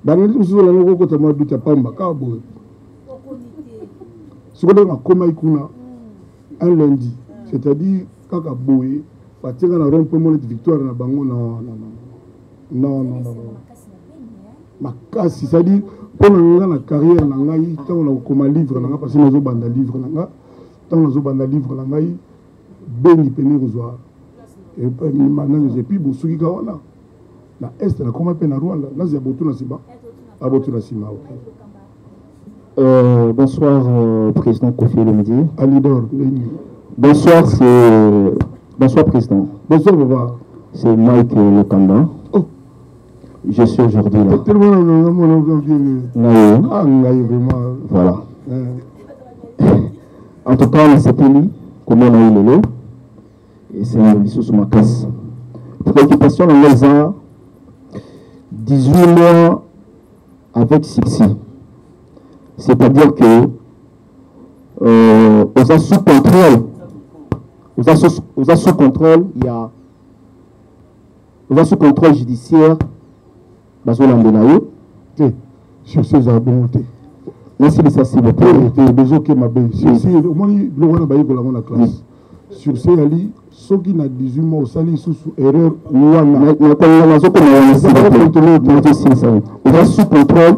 baanalyse mosusu ozolola okokota mwa doute ya pamba kaka boye sikoyo nakomaki kuna un lundi c'est-à-dire kaka boye batiaka na rond point monete victoire na bango non makasi c'est-à-dire mpona nga na carrière na ngai ntango nakokoma livre na nga parce que nazobanda livre na nga ntango nazobanda livre na ngai bengi pene kozwa epuis bosuki ka wana na este nakoma mpe na rwanda nazia botu na nsima abotu na nsima bonsoir président Kofi Olomide. Alidor. Bonsoir bonsoir président. Bonsoir papa. C'est Mike Lokanda. Oh. Je suis aujourd'hui là. Voilà. En tout cas, on s'est tenu comme on a eu le lot. Et c'est un mission sur ma casse. Préoccupation dans les ans 18 mois avec Sixi. C'est-à-dire que aux sous contrôle, aux sous contrôle, il y a aux sous contrôle judiciaire, sur ces abonnés. Merci de ça, s'il vous plaît. Besoin que ma belle. Sur ces, au moins, le bail pour la classe. Sur ces ali, ceux qui n'ont 18 mois au sali sous erreur ou sous contrôle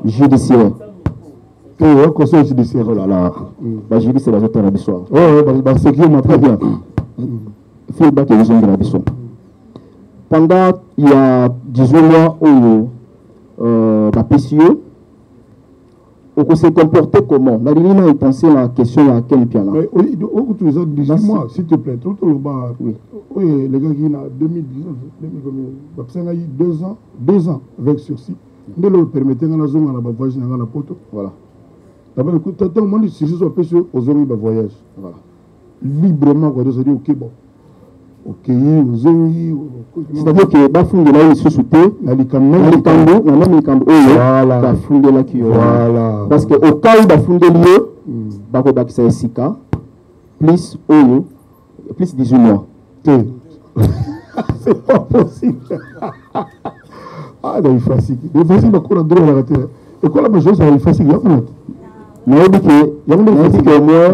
judiciaire. Conseil judiciaire. Oh là là. Bah, j'ai dit c'est la zone de la bissoire. Oh, bah, c'est qui m'a très bien. Feedback et vision de la bissoire. Pendant il y a 18 mois où la PCE, on s'est comporté comment? La ligne a pensé la question à quel piano? Mais oui, tu as 18 mois, s'il te plaît. Tout le bas. Oui. Oui, les gars qui ont 2019, 2 ans avec sursis. Nous leur permettons de faire un voyage dans la poto. Voilà. D'abord, écoute, tant que si je suis pêcheur, aux hommes de voyage. Voilà. Librement, quoi, c'est-à-dire, ok, bon. Ok, aux hommes. C'est-à-dire que Bafou de là, il se soutient. Voilà. Parce que au cas où Bafou de lieu, Bako Bakisa et Sika, plus Oyo, plus 18 mois. C'est pas possible. Ah, il faut aussi. Il faut aussi beaucoup de droits à la terre. Et quoi la chose, il faut aussi. Il y a au moins,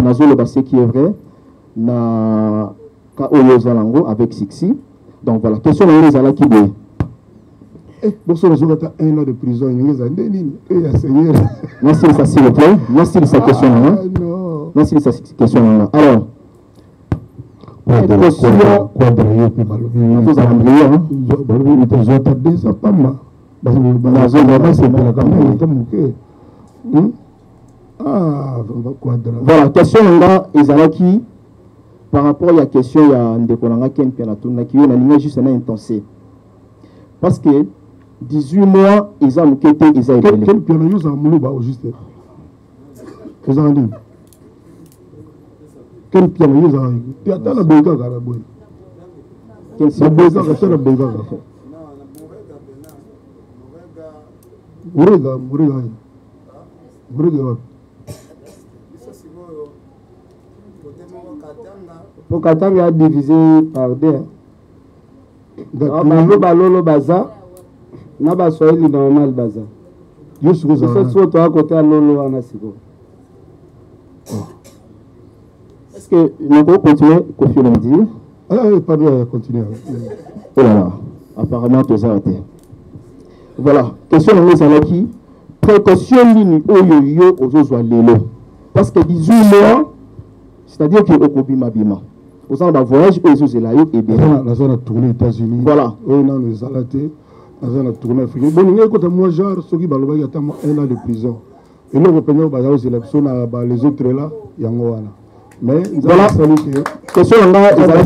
Nazo le passé qui est vrai, na Kaoyo Zalango avec Sixi. Donc voilà, question de les qui est. Pour ça, nous avons 1 an de prison. Merci, ça s'il vous plaît. Merci de sa question. Merci de sa question. Alors, voilà, question Ezalaki par rapport à la question il y a Ndekolanga Ken Pianatuna qui est juste intensé parce que 18 mois ils ont quitté ils ont été quel piano nous avons moulouba au juste vous en dites quel piano nous avons tu attends la béga la boy quel c'est béga que c'est la béga Murega pour Katanga a divisé par deux. Lolo baza, na ba Swahili normal baza. Yo siko za. C'est soit toi à côté à Lolo anasiko. Est-ce que nous pouvons continuer Kofi l'a dit? Pardon, continuer. Oh là là, apparemment tu as arrêté. Voilà, question de mes amis. Précaution ligne oyo aux lelo. Parce que 18 mois, c'est-à-dire que Okobima Bima. Au sein d'un voyage, aux Zelayo et bien. La zone a tourné aux États-Unis. Voilà. On a les alatés. La zone a tourné en Afrique. Bon, nous moi, genre, ceux qui balobent, il y a 1 an de prison. Et nous, les autres là, il y a un an. Mais voilà, question là, voilà,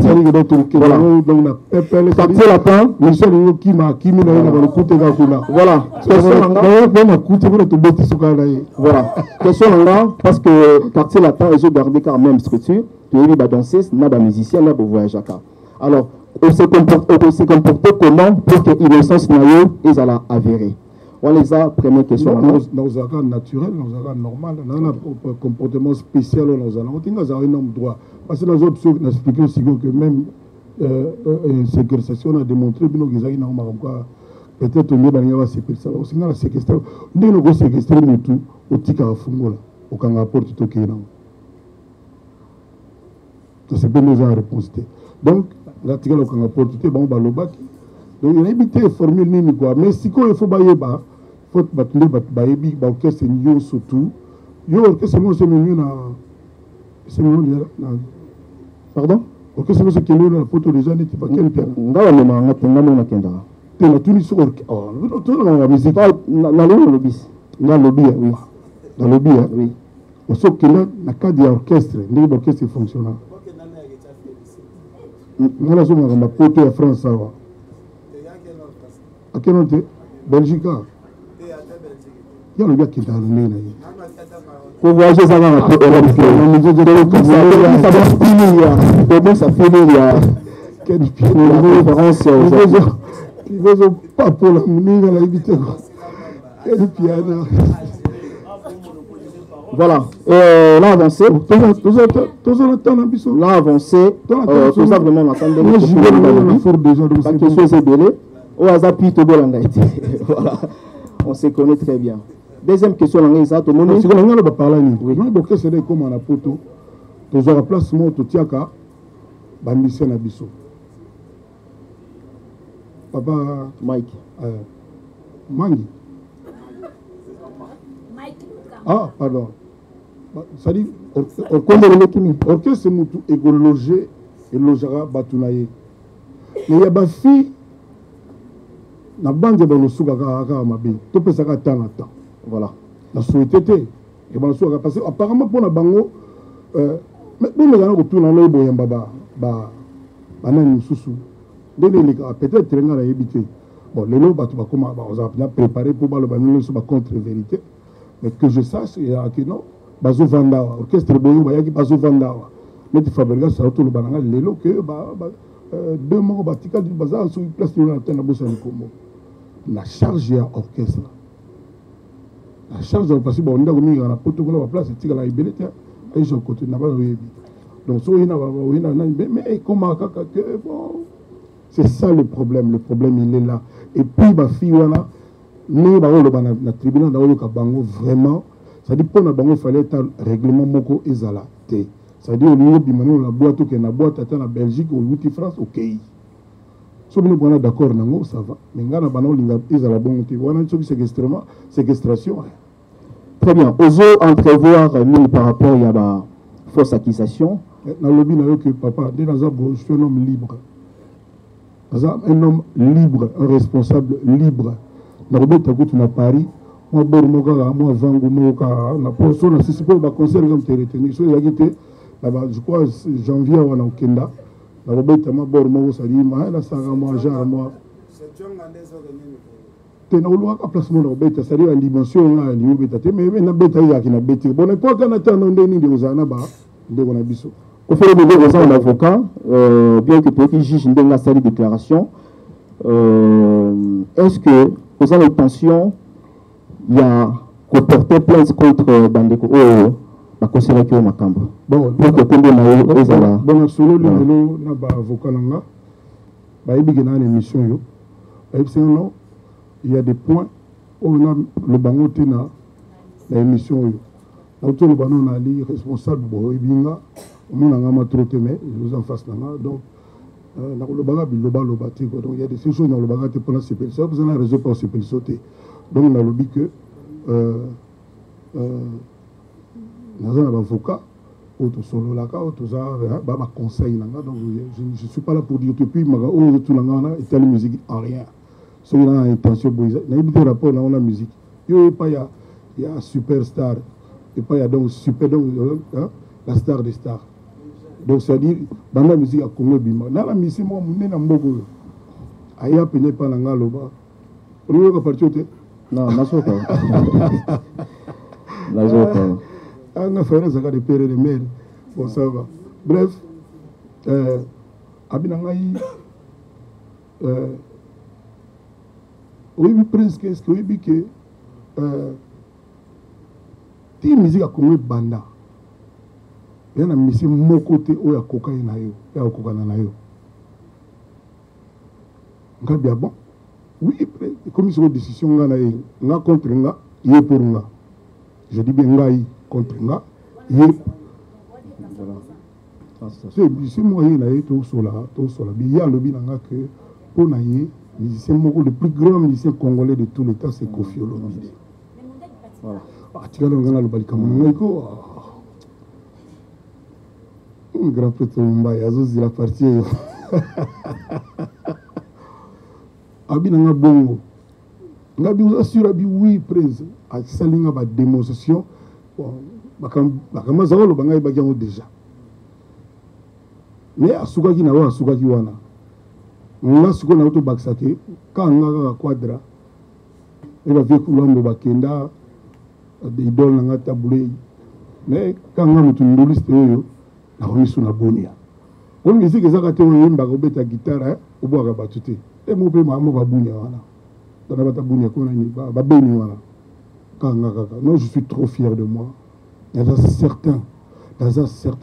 question là, parce que quartier latin, ils ont gardé quand même structure, tu es libre danser, n'a pas musicien, n'a pas voyage. Alors, on s'est comporté comment pour que l'innocence ils allaient avérer. On les a, première question. Dans un cas naturel, dans un cas normal, dans un comportement spécial, nous avons un énorme droit. Parce que nous avons expliqué aussi que même séquestration a démontré que nous avons peut-être mieux dans la séquestration. Aussi, dans la séquestration, nous avons séquestré tout au Tika Fungola, au Kangaport Tokyo. C'est bien nous avons réponse. Donc, l'article au Kangaport Tokyo, bon, Balobaki. Donc, il y a évité de formuler nini quoi. Mais si il faut bailler bas, il faut bailler big, orchestre c'est surtout. Yo orchestre c'est mieux c'est mieux là. Pardon? Orchestre c'est mieux la photo des années tu pas quel piano. Ngala le manga tengamo na kenda. Te la tuni sur oh, tout la musique na le lobis. Na lobby oui. Dans lobby oui. On sait que là na cadre d'orchestre, l'orchestre fonctionne. Ngala so ma photo en France ça va. À quel endroit? Belgique. Il y a le gars qui est dans le nez. Pour voyager, ça va un peu. Ça finit, quelle différence. Il veut pas pour la mouille à la limite. Quel piano. Voilà. Là, avancé. Là, avancé. Tout ça, vraiment, attendez. Moi, je vais la fourre déjà. La question est belée. Voilà, on se connaît très bien. Deuxième question, on a tout le monde. Si on a parlé, oui. Donc, c'est comme on a poto. Tu as la place, moi, tu tiens qu'à Bambissé Nabiso. Papa Mike. Mangi. Ah, pardon. Ça dit, orchestre, c'est moutou écologer et logera Batunaye. Mais il y a des filles. Na bande de l'osuka kaka mabe to pesa ka temps voilà la souhaité et bon souka parce apparemment pour na bango mais nous les gens autour na lo boyamba ba nani susu dele les peut-être renga la éviter bon les lots ba comment on a préparé pour ba le bango sur ba contre vérité mais que je sache il y a que non bazo vanda orchestre boyo ba yaki bazo vanda mais tu fabriques ça autour le bananga les lots que ba deux mots batika du bazar sur place de la tête na bossa ni kombo la charge à orchestre. La charge de parce que on a mis à la protocole à place et la ibelete et je continue n'a pas donc so ina mais comment que bon C'est ça le problème il est là. Et puis ma fille voilà, nous na tribunal na oyoka bango vraiment, ça dit pour na bango fallait un règlement moko ezala te. Ça dit au lieu bimano la boîte que na boîte ata na Belgique ou outil France OK. Si nous sommes d'accord nango ça va. Mais ngana bana linga ezala bongo te. Wana tsoki séquestration. Très bien. Oso entrevoir nous par rapport à la fausse accusation. Dans le lobby, que papa, je suis un homme libre. Un homme libre, un responsable libre. Dans le lobby, tu as Paris. Moi, je suis conseil comme tu retenu. Je crois janvier au Kenda. Dans le lobby, tu as tu n'as pas placement de bête, c'est-à-dire la dimension là, mais na bête ya qui na bête. Bon, et quoi quand attend ndeni de ozana ba, de on a biso. Au fait de un avocat, bien que petit juge ndenge la série déclaration, est-ce que vous avez l'intention il y a qu'on porter plainte contre Bandeko la conseiller au Makambo. Bon, pour que tomber na ezala. Bon, solo le na ba avocat nanga. Ba ibi gena émission yo. Et c'est non il y a des points où on a le bangoté dans l'émission. Donc, le bangoté a dit responsable de Ibinga, on a un trotté, mais nous en face. Donc, le bangoté, donc il y a des choses dans le bangoté pour la CPL. Ça, vous avez un réseau pour la CPL sauter. Donc, on a lobby que nous avons un avocat, autre solo là, autre conseil. Donc, je ne suis pas là pour dire que depuis, tout le monde a été la musique en rien. So, il a une intention pour ça. Il y a un rapport dans la musique. Il y a superstar. Et pas il y a donc super donc la star des stars. Donc c'est-à-dire dans la musique à Congo bima. Dans la musique moi mon na mboko. Aya pené pas na ngaloba. On est parti te. Non, na soka. Na soka. On a fait ça de père de mère. Bon ça va. Bref, abinangai oui, presque, est-ce que oui, que ti musique a comme banda. Il y a une musique mon côté où il y a cocaïne na yo, il y a cocaïne na yo. Nga bien bon. Oui, comme sur décision nga na yo, nga contre nga, yé pour nga. Je dis bien nga yi contre nga, yé. C'est moyen na yo tout cela. Il y a le bien nga que pour na yé. Le plus grand musicien congolais de tous les temps, c'est Kofi Olomide. Tu as le Balikamonaiko. Un grand prêtre Mbaye, Azouz, il a parti. Abinanga Bongo. Ngabi vous assure, oui, presse. A Salinga, ma démonstration. Bakama Zawalo, Bangaï Bagiamo déjà. Mais à Soukaki Nawa, Soukaki Wana. On a ce qu'on a autour Baksake, quand on a un quadra, il va faire couler le bakenda, des idoles dans la taboulée. Mais quand on a un liste, on a remis sur la bonne. On me dit que ça a été un peu de guitare, au bois à battuter. Et mon père m'a dit que dans la taboulée, on a béni. Non, je suis trop fier de moi. Il y a certains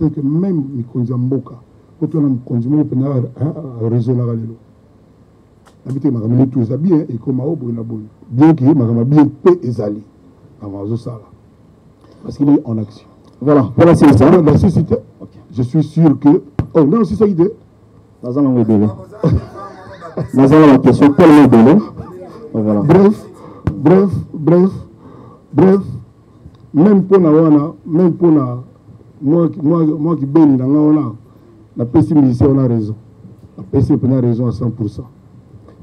que même Mikonza Mboka, quand on a continué à raisonner à l'élo. Habité ma ramène tout ça bien et comme au bout bien qu'il m'a bien peu ezali avant ça parce qu'il est en action. Voilà, voilà c'est ça. La société. Je suis sûr que oh non c'est ça idée. Dans un moment donné. Dans un question tellement donné. Voilà. Bref. Même pour moi qui bénis dans on a la pessimiste on a raison. La pessimiste on a raison à 100%.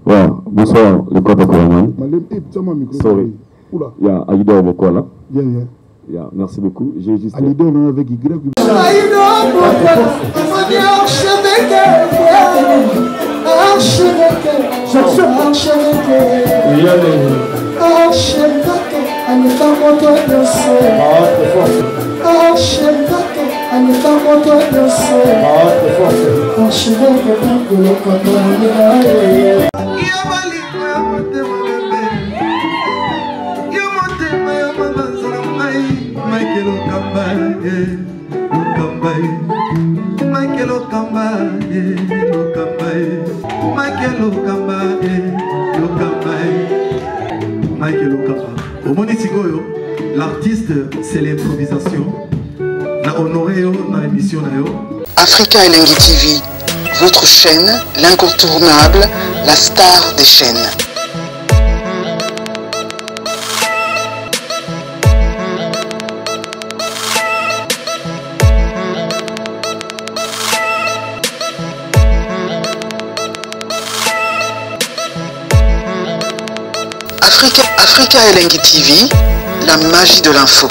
Wow, bonsoir, le code de Kouaman. Sorry. Il y a Alidor Mokola. Yeah. Merci beaucoup. J'ai juste. Alidor avec Y. Michael Okamba, Lokamba, Lokamba, Mike Lokamba. Au Monitigoyo, l'artiste, c'est l'improvisation. Na honoré dans l'émission. Africa Elengi TV, votre chaîne, l'incontournable, la star des chaînes. Africa Elengi TV, la magie de l'info.